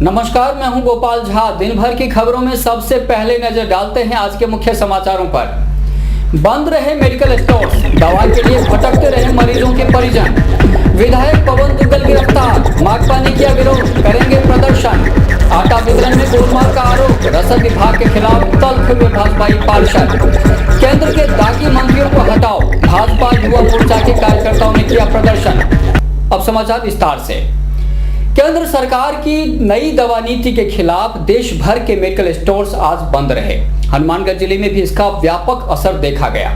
नमस्कार, मैं हूं गोपाल झा। दिन भर की खबरों में सबसे पहले नजर डालते हैं आज के मुख्य समाचारों पर। बंद रहे मेडिकल स्टोर, दवा के लिए भटकते रहे मरीजों के परिजन। विधायक पवन दुग्गल गिरफ्तार, माकपा ने किया विरोध, करेंगे प्रदर्शन। आटा वितरण में गोलमाल का आरोप, रसद विभाग के खिलाफ तल्ख हुए भाजपाई पार्षद। केंद्र के दागी मंत्रियों को हटाओ, भाजपा युवा मोर्चा के कार्यकर्ताओं ने किया प्रदर्शन। अब समाचार विस्तार से। केंद्र सरकार की नई दवा नीति के खिलाफ देश भर के मेडिकल स्टोर्स आज बंद रहे। हनुमानगढ़ जिले में भी इसका व्यापक असर देखा गया।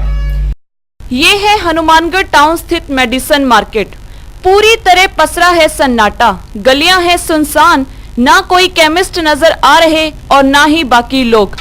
ये है हनुमानगढ़ टाउन स्थित मेडिसिन मार्केट। पूरी तरह पसरा है सन्नाटा, गलियां हैं सुनसान, ना कोई केमिस्ट नजर आ रहे और ना ही बाकी लोग।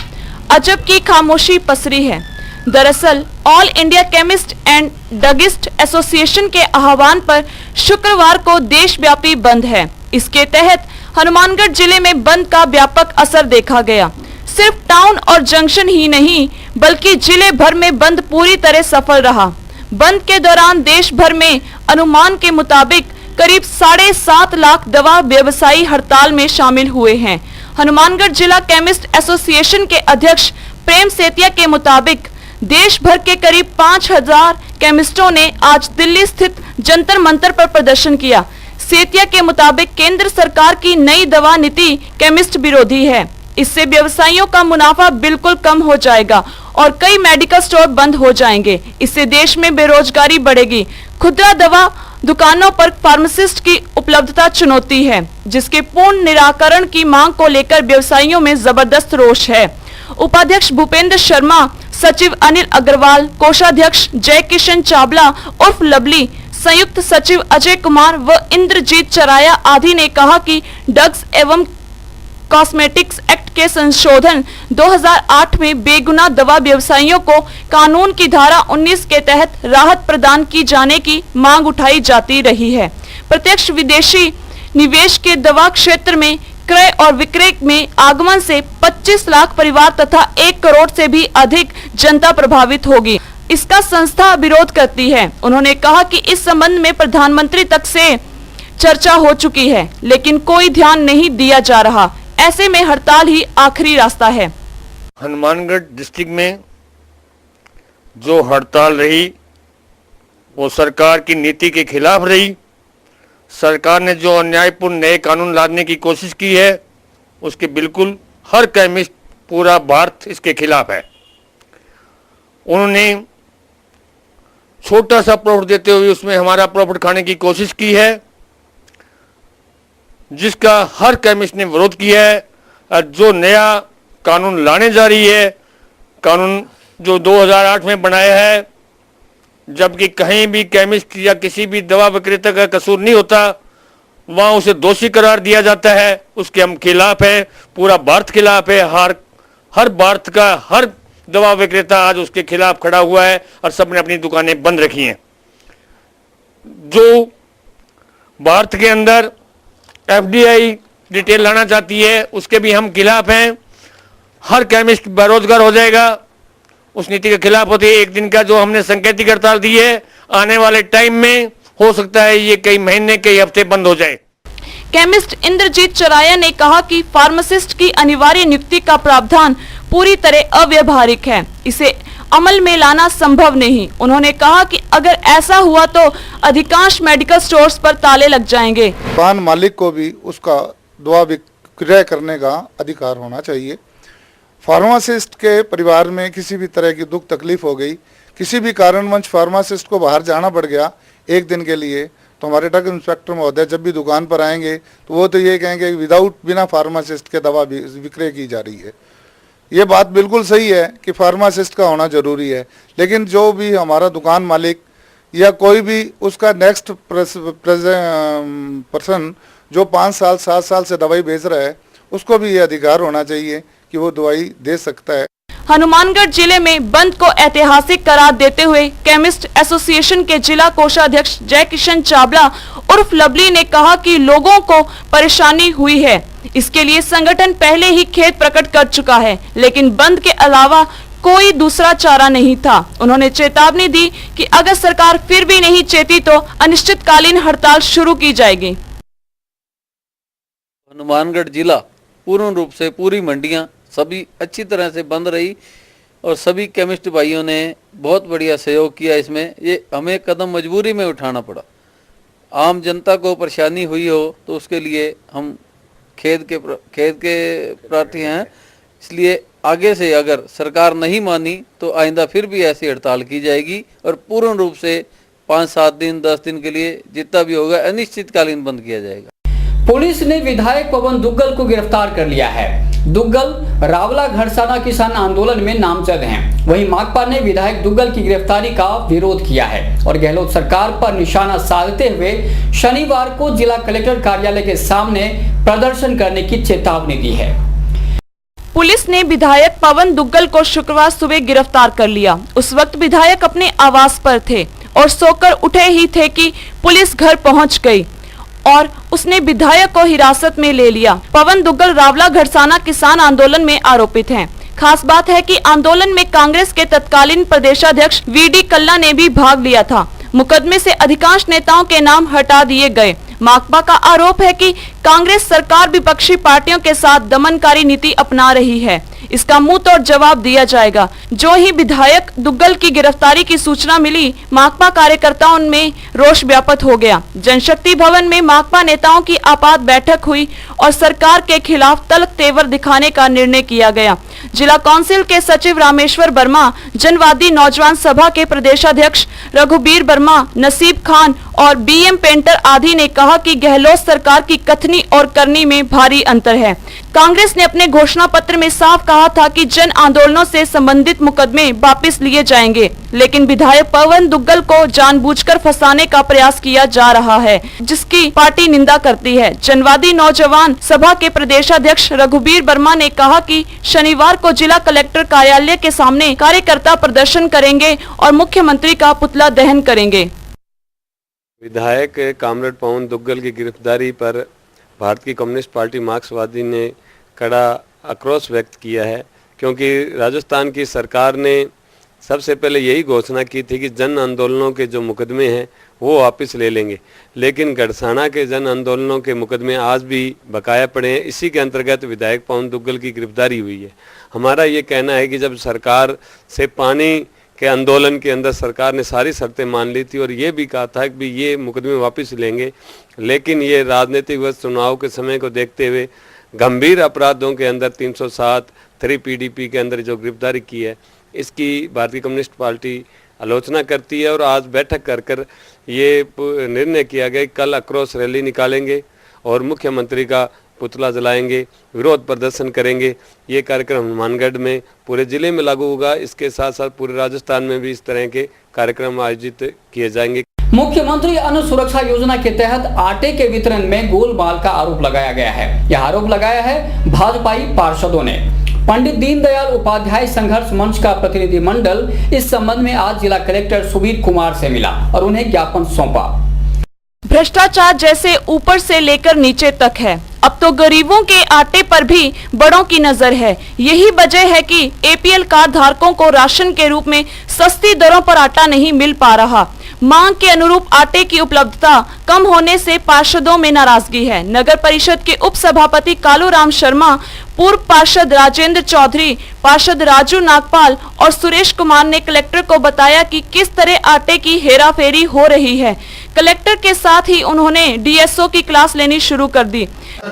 अजब की खामोशी पसरी है। दरअसल all India chemist and druggist association के आह्वान पर शुक्रवार को देशव्यापी बंद है। इसके तहत हनुमानगढ़ जिले में बंद का व्यापक असर देखा गया। सिर्फ टाउन और जंक्शन ही नहीं बल्कि जिले भर में बंद पूरी तरह सफल रहा। बंद के दौरान देश भर में अनुमान के मुताबिक करीब 7.5 लाख दवा व्यवसायी हड़ताल में शामिल हुए हैं। हनुमानगढ़ जिला केमिस्ट एसोसिएशन के अध्यक्ष प्रेम सेतिया के मुताबिक देश भर के करीब 5000 केमिस्टों ने आज दिल्ली स्थित जंतर मंतर पर प्रदर्शन किया। सेतिया के मुताबिक केंद्र सरकार की नई दवा नीति केमिस्ट विरोधी है। इससे व्यवसायियों का मुनाफा बिल्कुल कम हो जाएगा और कई मेडिकल स्टोर बंद हो जाएंगे। इससे देश में बेरोजगारी बढ़ेगी। खुदरा दवा दुकानों पर फार्मासिस्ट की उपलब्धता चुनौती है, जिसके पूर्ण निराकरण की मांग को लेकर व्यवसायियों में जबरदस्त रोष है। उपाध्यक्ष भूपेंद्र शर्मा, सचिव अनिल अग्रवाल, कोषाध्यक्ष जय किशन चावला उर्फ लवली, संयुक्त सचिव अजय कुमार व इंद्रजीत चराया आदि ने कहा कि ड्रग्स एवं कॉस्मेटिक्स एक्ट के संशोधन 2008 में बेगुनाह दवा व्यवसायियों को कानून की धारा 19 के तहत राहत प्रदान की जाने की मांग उठाई जाती रही है। प्रत्यक्ष विदेशी निवेश के दवा क्षेत्र में क्रय और विक्रय में आगमन से 25 लाख परिवार तथा 1 करोड़ से भी अधिक जनता प्रभावित होगी। इसका संस्था विरोध करती है। उन्होंने कहा कि इस संबंध में प्रधानमंत्री तक से चर्चा हो चुकी है, लेकिन कोई ध्यान नहीं दिया जा रहा। ऐसे में हड़ताल ही आखिरी रास्ता है। हनुमानगढ़ डिस्ट्रिक्ट में जो हड़ताल रही वो सरकार की नीति के खिलाफ रही। सरकार ने जो अन्यायपूर्ण नए कानून लादने की कोशिश की है उसके बिल्कुल हर केमिस्ट पूरा भारत इसके खिलाफ है। उन्होंने छोटा सा प्रॉफिट देते हुए उसमें हमारा प्रॉफिट खाने की कोशिश की है, जिसका हर केमिस्ट ने विरोध किया है। और जो नया कानून लाने जा रही है, कानून जो 2008 में बनाया है, जबकि कहीं भी केमिस्ट या किसी भी दवा विक्रेता का कसूर नहीं होता, वहाँ उसे दोषी करार दिया जाता है। उसके हम खिलाफ है, पूरा भारत खिलाफ है। हर भारत का हर दवा विक्रेता आज उसके खिलाफ खड़ा हुआ है और सबने अपनी दुकानें बंद रखी हैं। जो भारत के अंदर एफडीआई डिटेल लाना चाहती है उसके भी हम खिलाफ हैं। हर केमिस्ट बेरोजगार हो जाएगा, उस नीति के खिलाफ होती है। एक दिन का जो हमने संकेतिक हड़ताल दी है, आने वाले टाइम में हो सकता है ये कई महीने कई हफ्ते बंद हो जाए। केमिस्ट इंद्रजीत चराया ने कहा कि फार्मासिस्ट की अनिवार्य नियुक्ति का प्रावधान पूरी तरह अव्यवहारिक है, इसे अमल में लाना संभव नहीं। उन्होंने कहा कि अगर ऐसा हुआ तो अधिकांश मेडिकल स्टोर्स पर ताले लग जाएंगे। दुकान मालिक को भी उसका दवा विक्रय करने का अधिकार होना चाहिए। फार्मासिस्ट के परिवार में किसी भी तरह की दुख तकलीफ हो गई, किसी भी कारणवश फार्मासिस्ट को बाहर जाना पड़ गया एक दिन के लिए, तो हमारे ड्रग इंस्पेक्टर महोदय जब भी दुकान पर आएंगे तो वो तो ये कहेंगे विदाउट बिना फार्मासिस्ट के दवा विक्रय की जा रही है। ये बात बिल्कुल सही है कि फार्मासिस्ट का होना जरूरी है, लेकिन जो भी हमारा दुकान मालिक या कोई भी उसका नेक्स्ट पर्सन जो 5 साल 7 साल से दवाई बेच रहा है, उसको भी ये अधिकार होना चाहिए कि वो दवाई दे सकता है। हनुमानगढ़ जिले में बंद को ऐतिहासिक करार देते हुए केमिस्ट एसोसिएशन के जिला कोषाध्यक्ष जय किशन चावला उर्फ लवली ने कहा कि लोगों को परेशानी हुई है, इसके लिए संगठन पहले ही खेद प्रकट कर चुका है, लेकिन बंद के अलावा कोई दूसरा चारा नहीं था। उन्होंने चेतावनी दी कि अगर सरकार फिर भी नहीं चेती तो अनिश्चितकालीन हड़ताल शुरू की जाएगी। हनुमानगढ़ जिला पूर्ण रूप से पूरी मंडियां सभी अच्छी तरह से बंद रही और सभी केमिस्ट भाइयों ने बहुत बढ़िया सहयोग किया। इसमें ये हमें कदम मजबूरी में उठाना पड़ा। आम जनता को परेशानी हुई हो तो उसके लिए हम खेद के प्रार्थी हैं। इसलिए आगे से अगर सरकार नहीं मानी तो आइंदा फिर भी ऐसी हड़ताल की जाएगी और पूर्ण रूप से 5-7 दिन 10 दिन के लिए जितना भी होगा अनिश्चितकालीन बंद किया जाएगा। पुलिस ने विधायक पवन दुग्गल को गिरफ्तार कर लिया है। दुग्गल रावला घड़साना किसान आंदोलन में नामजद हैं। वहीं माकपा ने विधायक दुग्गल की गिरफ्तारी का विरोध किया है और गहलोत सरकार पर निशाना साधते हुए शनिवार को जिला कलेक्टर कार्यालय के सामने प्रदर्शन करने की चेतावनी दी है। पुलिस ने विधायक पवन दुग्गल को शुक्रवार सुबह गिरफ्तार कर लिया। उस वक्त विधायक अपने आवास पर थे और सोकर उठे ही थे कि पुलिस घर पहुंच गई और उसने विधायक को हिरासत में ले लिया। पवन दुग्गल रावला घड़साना किसान आंदोलन में आरोपित हैं। खास बात है कि आंदोलन में कांग्रेस के तत्कालीन प्रदेशाध्यक्ष वीडी कल्ला ने भी भाग लिया था। मुकदमे से अधिकांश नेताओं के नाम हटा दिए गए। माकपा का आरोप है कि कांग्रेस सरकार विपक्षी पार्टियों के साथ दमनकारी नीति अपना रही है। इसका मुंह तोड़ जवाब दिया जाएगा। जो ही विधायक दुग्गल की गिरफ्तारी की सूचना मिली, माकपा कार्यकर्ताओं में रोष व्याप्त हो गया। जनशक्ति भवन में माकपा नेताओं की आपात बैठक हुई और सरकार के खिलाफ तल्ख तेवर दिखाने का निर्णय किया गया। जिला काउंसिल के सचिव रामेश्वर वर्मा, जनवादी नौजवान सभा के प्रदेशाध्यक्ष रघुबीर वर्मा, नसीब खान और बीएम पेंटर आदि ने कहा कि गहलोत सरकार की कथनी और करनी में भारी अंतर है। कांग्रेस ने अपने घोषणा पत्र में साफ कहा था कि जन आंदोलनों से संबंधित मुकदमे वापस लिए जाएंगे, लेकिन विधायक पवन दुग्गल को जानबूझकर फंसाने का प्रयास किया जा रहा है, जिसकी पार्टी निंदा करती है। जनवादी नौजवान सभा के प्रदेशाध्यक्ष रघुबीर वर्मा ने कहा कि शनिवार को जिला कलेक्टर कार्यालय के सामने कार्यकर्ता प्रदर्शन करेंगे और मुख्यमंत्री का पुतला दहन करेंगे। विधायक कामरेड पवन दुग्गल की गिरफ्तारी पर भारतीय कम्युनिस्ट पार्टी मार्क्सवादी ने कड़ा आक्रोश व्यक्त किया है, क्योंकि राजस्थान की सरकार ने सबसे पहले यही घोषणा की थी कि जन आंदोलनों के जो मुकदमे हैं वो वापस ले लेंगे, लेकिन गड़साना के जन आंदोलनों के मुकदमे आज भी बकाया पड़े हैं। इसी के अंतर्गत विधायक पवन दुग्गल की गिरफ्तारी हुई है। हमारा ये कहना है कि जब सरकार से पानी के आंदोलन के अंदर सरकार ने सारी शर्तें मान ली थी और ये भी कहा था कि ये मुकदमे वापस लेंगे, लेकिन ये राजनीतिक व चुनाव के समय को देखते हुए गंभीर अपराधों के अंदर 307 3 PDP के अंदर जो गिरफ्तारी की है, इसकी भारतीय कम्युनिस्ट पार्टी आलोचना करती है और आज बैठक कर ये निर्णय किया गया कल आक्रोश रैली निकालेंगे और मुख्यमंत्री का पुतला जलाएंगे, विरोध प्रदर्शन करेंगे। ये कार्यक्रम हनुमानगढ़ में पूरे जिले में लागू होगा। इसके साथ साथ पूरे राजस्थान में भी इस तरह के कार्यक्रम आयोजित किए जाएंगे। मुख्यमंत्री अन्न सुरक्षा योजना के तहत आटे के वितरण में गोलमाल का आरोप लगाया गया है। यह आरोप लगाया है भाजपाई पार्षदों ने। पंडित दीनदयाल उपाध्याय संघर्ष मंच का प्रतिनिधिमंडल इस संबंध में आज जिला कलेक्टर सुबीर कुमार से मिला और उन्हें ज्ञापन सौंपा। भ्रष्टाचार जैसे ऊपर से लेकर नीचे तक है, अब तो गरीबों के आटे पर भी बड़ों की नजर है। यही वजह है कि APL कार्ड धारकों को राशन के रूप में सस्ती दरों पर आटा नहीं मिल पा रहा। मांग के अनुरूप आटे की उपलब्धता कम होने से पार्षदों में नाराजगी है। नगर परिषद के उप सभापति कालूराम शर्मा, पूर्व पार्षद राजेंद्र चौधरी, पार्षद राजू नागपाल और सुरेश कुमार ने कलेक्टर को बताया कि किस तरह आटे की हेराफेरी हो रही है। कलेक्टर के साथ ही उन्होंने DSO की क्लास लेनी शुरू कर दी। क्या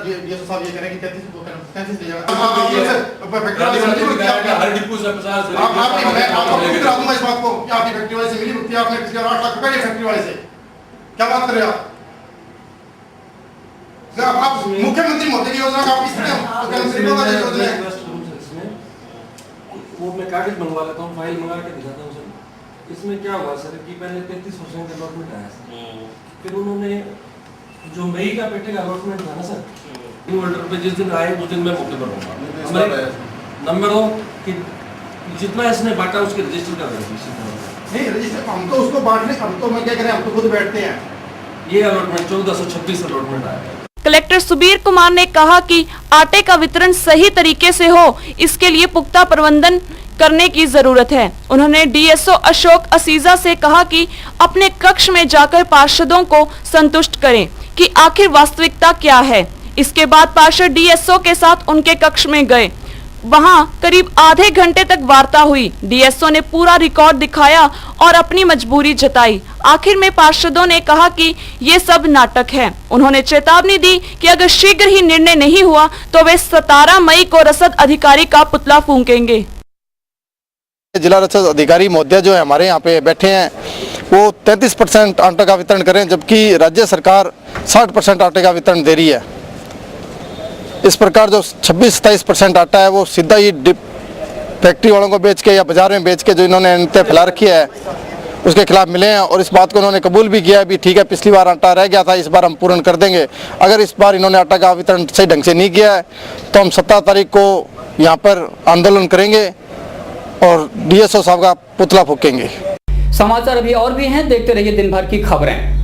बात कर रहे हो आप? मुख्यमंत्री मोदी की योजना का आप वो मैं कागज मंगवा लेता हूँ, फाइल मंगा के दिखाता हूँ सर। इसमें क्या हुआ सर कि पहले 33% अलॉटमेंट आया सर, फिर उन्होंने जो मई का पेटे का अलॉटमेंट था ना सर, न्यू ऑर्डर पे जिस दिन आए उस दिन मैं मौके पर होगा। नंबर 2 कि जितना इसने बांटा उसके रजिस्टर कर नहीं रजिस्टर, हम तो उसको बांटने, हम तो मैं क्या करें, हम तो खुद बैठते हैं। ये अलॉटमेंट 1426 अलॉटमेंट आया। कलेक्टर सुबीर कुमार ने कहा कि आटे का वितरण सही तरीके से हो, इसके लिए पुख्ता प्रबंधन करने की जरूरत है। उन्होंने DSO अशोक असीजा से कहा कि अपने कक्ष में जाकर पार्षदों को संतुष्ट करें कि आखिर वास्तविकता क्या है। इसके बाद पार्षद डीएसओ के साथ उनके कक्ष में गए। वहां करीब आधे घंटे तक वार्ता हुई। डीएसओ ने पूरा रिकॉर्ड दिखाया और अपनी मजबूरी जताई। आखिर में पार्षदों ने कहा कि ये सब नाटक है। उन्होंने चेतावनी दी कि अगर शीघ्र ही निर्णय नहीं हुआ तो वे 17 मई को रसद अधिकारी का पुतला फूंकेंगे। जिला रसद अधिकारी महोदय जो है हमारे यहाँ पे बैठे हैं, वो 33% आटे का वितरण करें, जबकि राज्य सरकार 60% आटे का वितरण दे रही है। इस प्रकार जो 26-27% आटा है वो सीधा ही फैक्ट्री वालों को बेच के या बाजार में बेच के जो इन्होंने नीति फैला रखी है उसके खिलाफ मिले हैं। और इस बात को इन्होंने कबूल भी किया है भी ठीक है, पिछली बार आटा रह गया था, इस बार हम पूर्ण कर देंगे। अगर इस बार इन्होंने आटा का वितरण सही ढंग से नहीं किया है तो हम 17 तारीख को यहाँ पर आंदोलन करेंगे और डीएसओ साहब का पुतला फूकेंगे। समाचार अभी और भी हैं, देखते रहिए दिन भर की खबरें।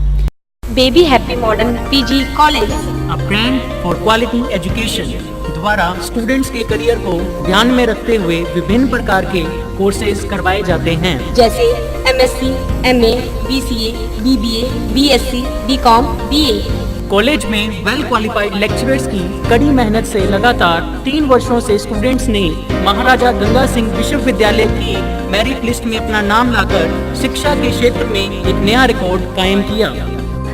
Baby happy modern PG college, a brand for quality education द्वारा स्टूडेंट्स के करियर को ध्यान में रखते हुए विभिन्न प्रकार के कोर्सेज करवाए जाते हैं, जैसे MSc, MA, BCA, BBA, BSc, BCom, BA. College में वेल क्वालिफाइड लेक्चरर्स की कड़ी मेहनत से लगातार 3 वर्षों से स्टूडेंट्स ने महाराजा गंगा सिंह विश्वविद्यालय की मेरिट लिस्ट में अपना नाम लाकर शिक्षा के क्षेत्र में एक नया रिकॉर्ड कायम किया।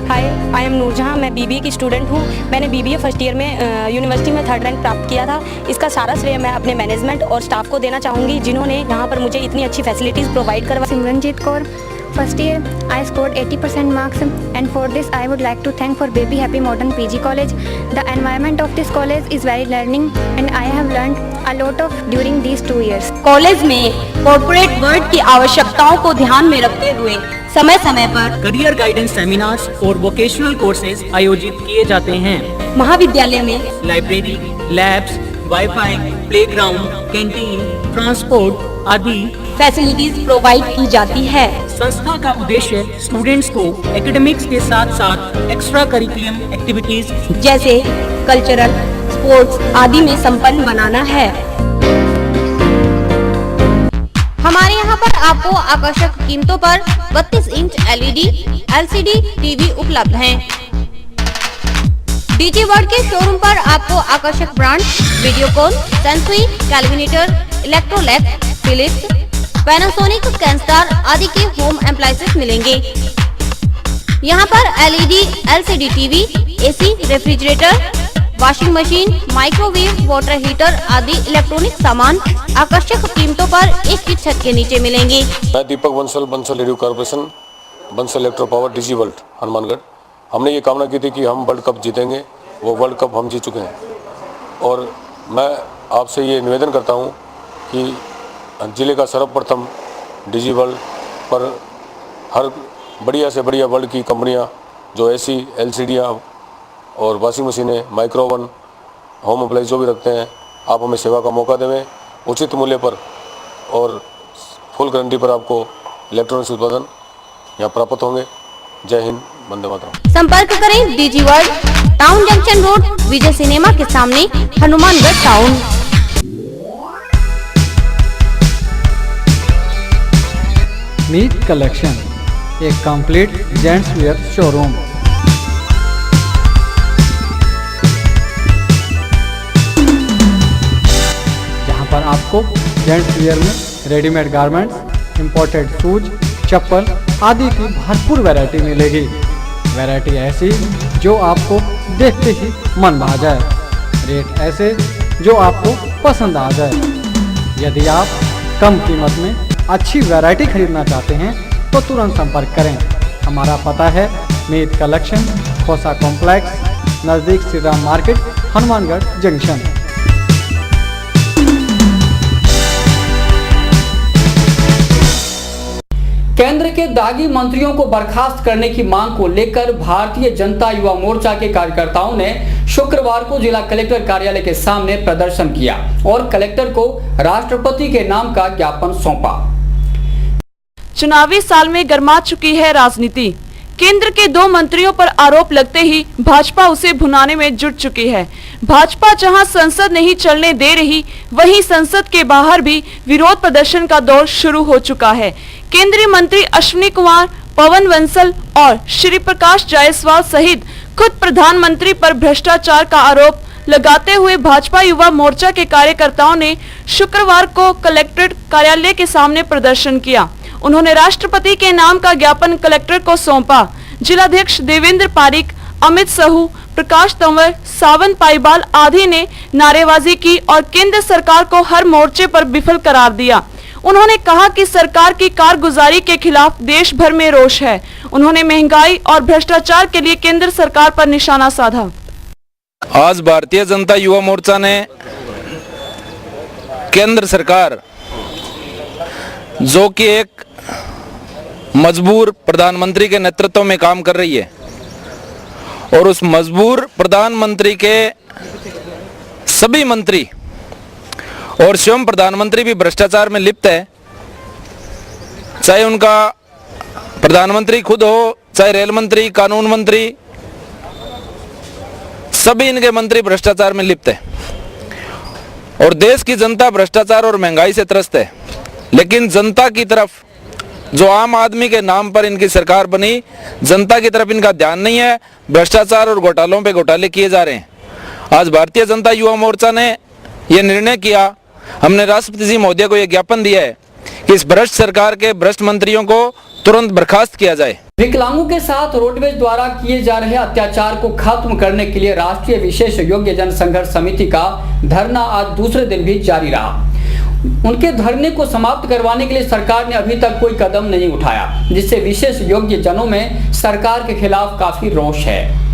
हाय, आई एम नूरजहां, मैं बीबीए की स्टूडेंट हूं। मैंने बीबीए फर्स्ट ईयर में यूनिवर्सिटी में 3rd रैंक प्राप्त किया था। इसका सारा श्रेय मैं अपने मैनेजमेंट और स्टाफ को देना चाहूँगी, जिन्होंने यहाँ पर मुझे इतनी अच्छी फैसिलिटीज़ प्रोवाइड करवा। Simranjeet Kaur, first year I scored 80% marks, and for this I would like to thank for Baby Happy Modern PG College. The environment of this college is very learning and I have learned a lot of during these 2 years. College में corporate world की आवश्यकताओं को ध्यान में रखते हुए समय समय पर करियर गाइडेंस सेमिनार्स और वोकेशनल कोर्सेज आयोजित किए जाते हैं। महाविद्यालय में library, labs, wifi, playground, canteen, transport आदि फैसिलिटीज प्रोवाइड की जाती है। संस्था का उद्देश्य स्टूडेंट्स को एकेडमिक्स के साथ साथ एक्स्ट्रा करिकुलम एक्टिविटीज जैसे कल्चरल, स्पोर्ट्स आदि में संपन्न बनाना है। हमारे यहाँ पर आपको आकर्षक कीमतों पर 32 इंच एलईडी, एलसीडी टीवी उपलब्ध हैं। डीजी वर्ल्ड के शोरूम पर आपको आकर्षक brand Videocon, Sansui, Kelvinator, Electrolux, Philips, Panasonic, Kenstar आदि के होम एप्लायंसेस मिलेंगे। यहाँ पर LED, LCD TV, AC, refrigerator, washing machine, microwave, water heater आदि इलेक्ट्रॉनिक सामान आकर्षक कीमतों पर एक ही छत के नीचे मिलेंगे। मैं Deepak Bansal radio corporation, Bansal electro power, DG world, Hanumangarh. हमने ये कामना की थी कि हम वर्ल्ड कप जीतेंगे, वो वर्ल्ड कप हम जीत चुके हैं। और मैं आपसे ये निवेदन करता हूँ कि जिले का सर्वप्रथम डीजी वर्ल्ड पर हर बढ़िया से बढ़िया वर्ल्ड की कंपनियाँ जो एसी, एलसीडियाँ और वॉशिंग मशीनें, माइक्रोवन, होम अप्लाइंस जो भी रखते हैं, आप हमें सेवा का मौका देवें उचित मूल्य पर और फुल गारंटी पर आपको इलेक्ट्रॉनिक्स उत्पादन यहाँ प्राप्त होंगे। जय हिंद, वंदे मातरम। संपर्क करें DG world, town junction road, Vijay cinema के सामने, हनुमानगढ़ टाउन। मीत कलेक्शन, एक कंप्लीट जेंट्स वेयर शोरूम। जहां पर आपको जेंट्स वेयर में रेडीमेड गारमेंट्स, इंपोर्टेड शूज, चप्पल आदि की भरपूर वैरायटी मिलेगी। वैरायटी ऐसी जो आपको देखते ही मन भा जाए, रेट ऐसे जो आपको पसंद आ जाए। यदि आप कम कीमत में अच्छी वैरायटी खरीदना चाहते हैं तो तुरंत संपर्क करें। हमारा पता है मीत कलेक्शन, खोसा कॉम्प्लेक्स, नज़दीक श्री राम मार्केट, हनुमानगढ़ जंक्शन। केंद्र के दागी मंत्रियों को बर्खास्त करने की मांग को लेकर भारतीय जनता युवा मोर्चा के कार्यकर्ताओं ने शुक्रवार को जिला कलेक्टर कार्यालय के सामने प्रदर्शन किया और कलेक्टर को राष्ट्रपति के नाम का ज्ञापन सौंपा। चुनावी साल में गर्मा चुकी है राजनीति। केंद्र के 2 मंत्रियों पर आरोप लगते ही भाजपा उसे भुनाने में जुट चुकी है। भाजपा जहां संसद नहीं चलने दे रही, वहीं संसद के बाहर भी विरोध प्रदर्शन का दौर शुरू हो चुका है। केंद्रीय मंत्री अश्विनी कुमार, पवन बंसल और श्री प्रकाश जायसवाल सहित खुद प्रधानमंत्री पर भ्रष्टाचार का आरोप लगाते हुए भाजपा युवा मोर्चा के कार्यकर्ताओं ने शुक्रवार को कलेक्ट्रेट कार्यालय के सामने प्रदर्शन किया। उन्होंने राष्ट्रपति के नाम का ज्ञापन कलेक्टर को सौंपा। जिलाध्यक्ष देवेंद्र पारिक, अमित सहू, प्रकाश तंवर, सावन पाईबाल आदि ने नारेबाजी की और केंद्र सरकार को हर मोर्चे पर विफल करार दिया। उन्होंने कहा कि सरकार की कारगुजारी के खिलाफ देश भर में रोष है। उन्होंने महंगाई और भ्रष्टाचार के लिए केंद्र सरकार पर निशाना साधा। आज भारतीय जनता युवा मोर्चा ने केंद्र सरकार, जो कि एक मजबूर प्रधानमंत्री के नेतृत्व में काम कर रही है और उस मजबूर प्रधानमंत्री के सभी मंत्री और स्वयं प्रधानमंत्री भी भ्रष्टाचार में लिप्त है, चाहे उनका प्रधानमंत्री खुद हो, चाहे रेल मंत्री, कानून मंत्री, सभी इनके मंत्री भ्रष्टाचार में लिप्त है और देश की जनता भ्रष्टाचार और महंगाई से त्रस्त है। लेकिन जनता की तरफ, जो आम आदमी के नाम पर इनकी सरकार बनी, जनता की तरफ इनका ध्यान नहीं है। भ्रष्टाचार और घोटालों पे घोटाले किए जा रहे हैं। आज भारतीय जनता युवा मोर्चा ने यह निर्णय किया, हमने राष्ट्रपति जी महोदय को यह ज्ञापन दिया है कि इस भ्रष्ट सरकार के भ्रष्ट मंत्रियों को तुरंत बर्खास्त किया जाए। विकलांगों के साथ रोडवेज द्वारा किए जा रहे अत्याचार को खत्म करने के लिए राष्ट्रीय विशेष योग्य जन संघर्ष समिति का धरना आज दूसरे दिन भी जारी रहा। उनके धरने को समाप्त करवाने के लिए सरकार ने अभी तक कोई कदम नहीं उठाया, जिससे विशेष योग्य जनों में सरकार के खिलाफ काफी रोष है।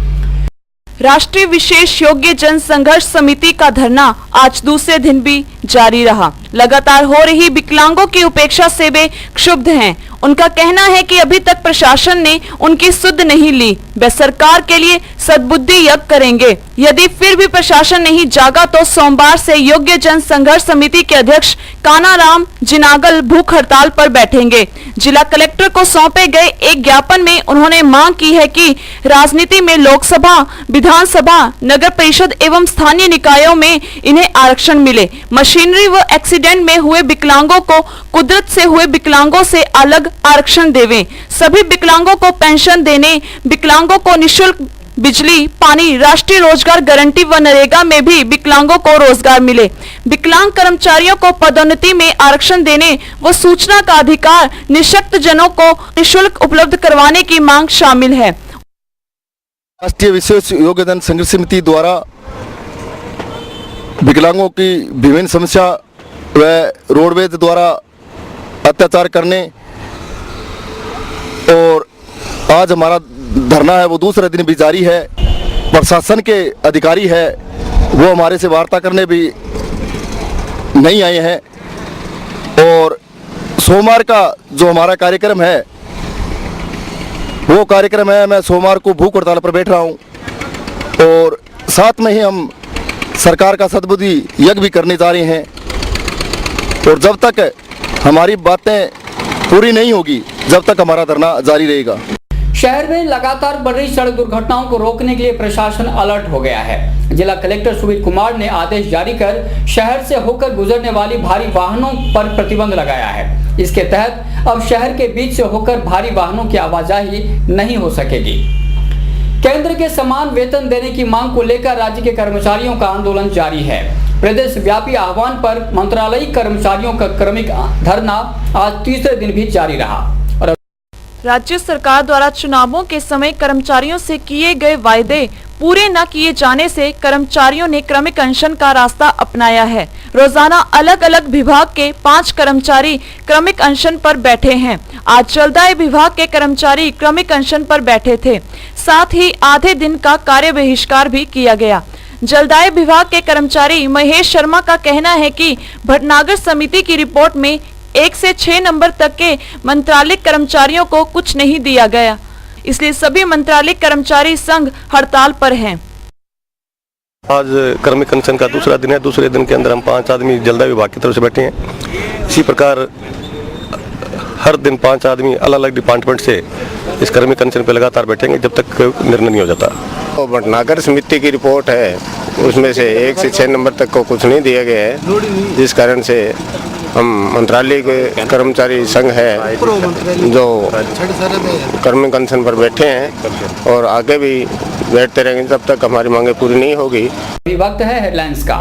राष्ट्रीय विशेष योग्य जन संघर्ष समिति का धरना आज दूसरे दिन भी जारी रहा। लगातार हो रही विकलांगों की उपेक्षा से वे क्षुब्ध हैं। उनका कहना है कि अभी तक प्रशासन ने उनकी सुध नहीं ली। वे सरकार के लिए सद्बुद्धि यज्ञ करेंगे। यदि फिर भी प्रशासन नहीं जागा तो सोमवार से योग्य जन संघर्ष समिति के अध्यक्ष कानाराम जिनागल भूख हड़ताल पर बैठेंगे। जिला कलेक्टर को सौंपे गए एक ज्ञापन में उन्होंने मांग की है कि राजनीति में लोकसभा, विधानसभा, नगर परिषद एवं स्थानीय निकायों में इन्हें आरक्षण मिले। मशीनरी व एक्सीडेंट में हुए विकलांगों को कुदरत से हुए विकलांगों से अलग आरक्षण देवें। सभी विकलांगों को पेंशन देने, विकलांगों को निःशुल्क बिजली, पानी, राष्ट्रीय रोजगार गारंटी व नरेगा में भी विकलांगों को रोजगार मिले। विकलांग कर्मचारियों को पदोन्नति में आरक्षण देने व सूचना का अधिकार निःशक्त जनों को निःशुल्क उपलब्ध करवाने की मांग शामिल है। राष्ट्रीय विशेष योग्य जन संघर्ष समिति द्वारा विकलांगों की विभिन्न समस्या व रोडवेज द्वारा अत्याचार करने और आज हमारा धरना है वो दूसरे दिन भी जारी है। प्रशासन के अधिकारी है वो हमारे से वार्ता करने भी नहीं आए हैं और सोमवार का जो हमारा कार्यक्रम है वो कार्यक्रम है, मैं सोमवार को भूख हड़ताल पर बैठ रहा हूँ और साथ में ही हम सरकार का सद्बुद्धि यज्ञ भी करने जा रहे हैं और जब तक हमारी बातें पूरी नहीं होगी जब तक हमारा धरना जारी रहेगा। शहर में लगातार बढ़ रही सड़क दुर्घटनाओं को रोकने के लिए प्रशासन अलर्ट हो गया है। जिला कलेक्टर सुबीर कुमार ने आदेश जारी कर शहर से होकर गुजरने वाली भारी वाहनों पर प्रतिबंध लगाया है। इसके तहत अब शहर के बीच से होकर भारी वाहनों की आवाजाही नहीं हो सकेगी। केंद्र के समान वेतन देने की मांग को लेकर राज्य के कर्मचारियों का आंदोलन जारी है। प्रदेश व्यापी आह्वान पर मंत्रालयिक कर्मचारियों का क्रमिक धरना आज तीसरे दिन भी जारी रहा। राज्य सरकार द्वारा चुनावों के समय कर्मचारियों से किए गए वायदे पूरे न किए जाने से कर्मचारियों ने क्रमिक अनशन का रास्ता अपनाया है। रोजाना अलग अलग विभाग के 5 कर्मचारी क्रमिक अनशन पर बैठे हैं। आज जलदाय विभाग के कर्मचारी क्रमिक अनशन पर बैठे थे। साथ ही आधे दिन का कार्य बहिष्कार भी किया गया। जलदाय विभाग के कर्मचारी महेश शर्मा का कहना है कि भटनागर समिति की रिपोर्ट में 1 से 6 नंबर तक के मंत्रालय कर्मचारियों को कुछ नहीं दिया गया, इसलिए सभी मंत्रालय कर्मचारी संघ हड़ताल पर हैं। आज क्रमिक अनशन का दूसरा दिन है। दूसरे दिन के अंदर हम 5 आदमी जलदाय विभाग की तरफ से बैठे हैं। इसी प्रकार हर दिन 5 आदमी अलग अलग डिपार्टमेंट से इस क्रमिक अनशन पे लगातार बैठेंगे जब तक निर्णय नहीं हो जाता। तो भटनागर समिति की रिपोर्ट है, उसमें से 1 से 6 नंबर तक को कुछ नहीं दिया गया है, जिस कारण से हम मंत्रालय के कर्मचारी संघ है जो क्रमिक अनशन पर बैठे हैं और आगे भी बैठते रहेंगे तब तक हमारी मांगे पूरी नहीं होगी। अभी वक्त है हेडलाइंस का।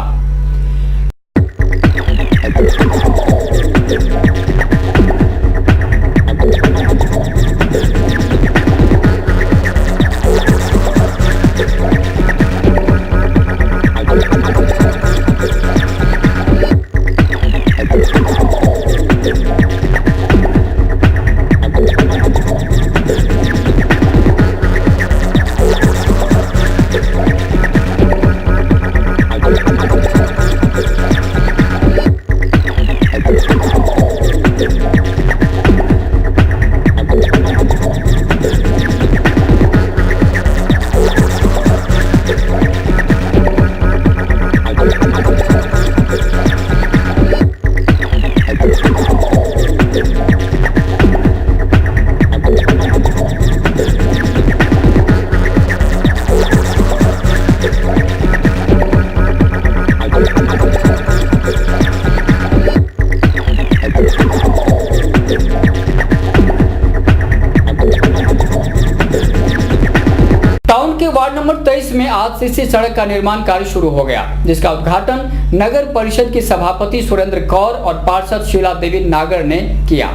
वार्ड नंबर 23 में आज से इस सड़क का निर्माण कार्य शुरू हो गया, जिसका उद्घाटन नगर परिषद की सभापति सुरेंद्र कौर और पार्षद शीला देवी नागर ने किया।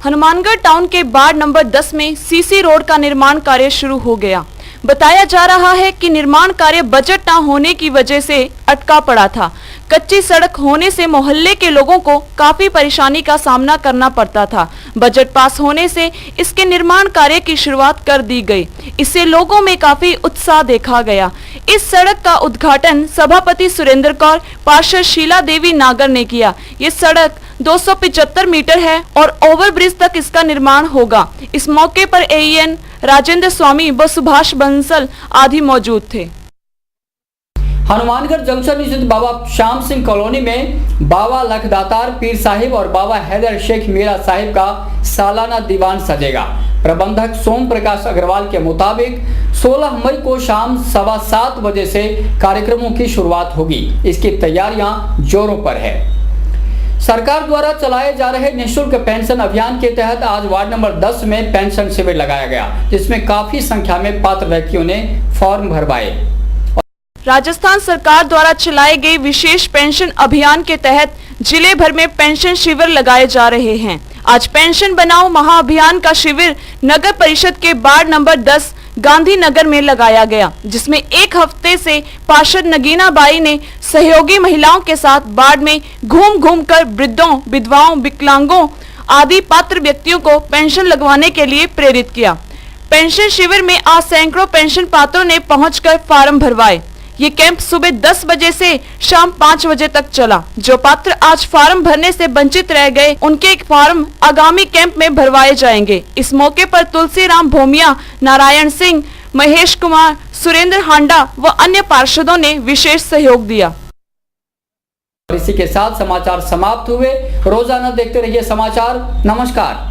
हनुमानगढ़ टाउन के वार्ड नंबर 10 में सीसी रोड का निर्माण कार्य शुरू हो गया। बताया जा रहा है कि निर्माण कार्य बजट न होने की वजह से अटका पड़ा था। कच्ची सड़क होने से मोहल्ले के लोगों को काफी परेशानी का सामना करना पड़ता था। बजट पास होने से इसके निर्माण कार्य की शुरुआत कर दी गई। इससे लोगों में काफी उत्साह देखा गया। इस सड़क का उद्घाटन सभापति सुरेंद्र कौर, पार्षद शीला देवी नागर ने किया। ये सड़क 275 मीटर है और ओवरब्रिज तक इसका निर्माण होगा। इस मौके पर एईएन राजेंद्र स्वामी व सुभाष बंसल आदि मौजूद थे। हनुमानगढ़ जंक्शन स्थित बाबा श्याम सिंह कॉलोनी में बाबा लखदातार पीर साहिब और बाबा हैदर शेख मीरा साहिब का सालाना दीवान सजेगा। प्रबंधक सोम प्रकाश अग्रवाल के मुताबिक 16 मई को शाम 7:15 बजे से कार्यक्रमों की शुरुआत होगी। इसकी तैयारियां जोरों पर है। सरकार द्वारा चलाए जा रहे निःशुल्क पेंशन अभियान के तहत आज वार्ड नंबर 10 में पेंशन शिविर लगाया गया, जिसमें काफी संख्या में पात्र व्यक्तियों ने फॉर्म भरवाए। राजस्थान सरकार द्वारा चलाए गए विशेष पेंशन अभियान के तहत जिले भर में पेंशन शिविर लगाए जा रहे हैं। आज पेंशन बनाओ महाअभियान का शिविर नगर परिषद के वार्ड नंबर 10 गांधीनगर में लगाया गया, जिसमें एक हफ्ते से पार्षद नगीना बाई ने सहयोगी महिलाओं के साथ वार्ड में घूम घूम कर वृद्धों, विधवाओं, विकलांगों आदि पात्र व्यक्तियों को पेंशन लगवाने के लिए प्रेरित किया। पेंशन शिविर में आज सैकड़ों पेंशन पात्रों ने पहुंचकर फार्म भरवाए। ये कैंप सुबह 10 बजे से शाम 5 बजे तक चला। जो पात्र आज फार्म भरने से वंचित रह गए, उनके फार्म आगामी कैंप में भरवाए जाएंगे। इस मौके पर तुलसीराम भोमिया, नारायण सिंह, महेश कुमार, सुरेंद्र हांडा व अन्य पार्षदों ने विशेष सहयोग दिया। इसी के साथ समाचार समाप्त हुए। रोजाना देखते रहिए समाचार। नमस्कार।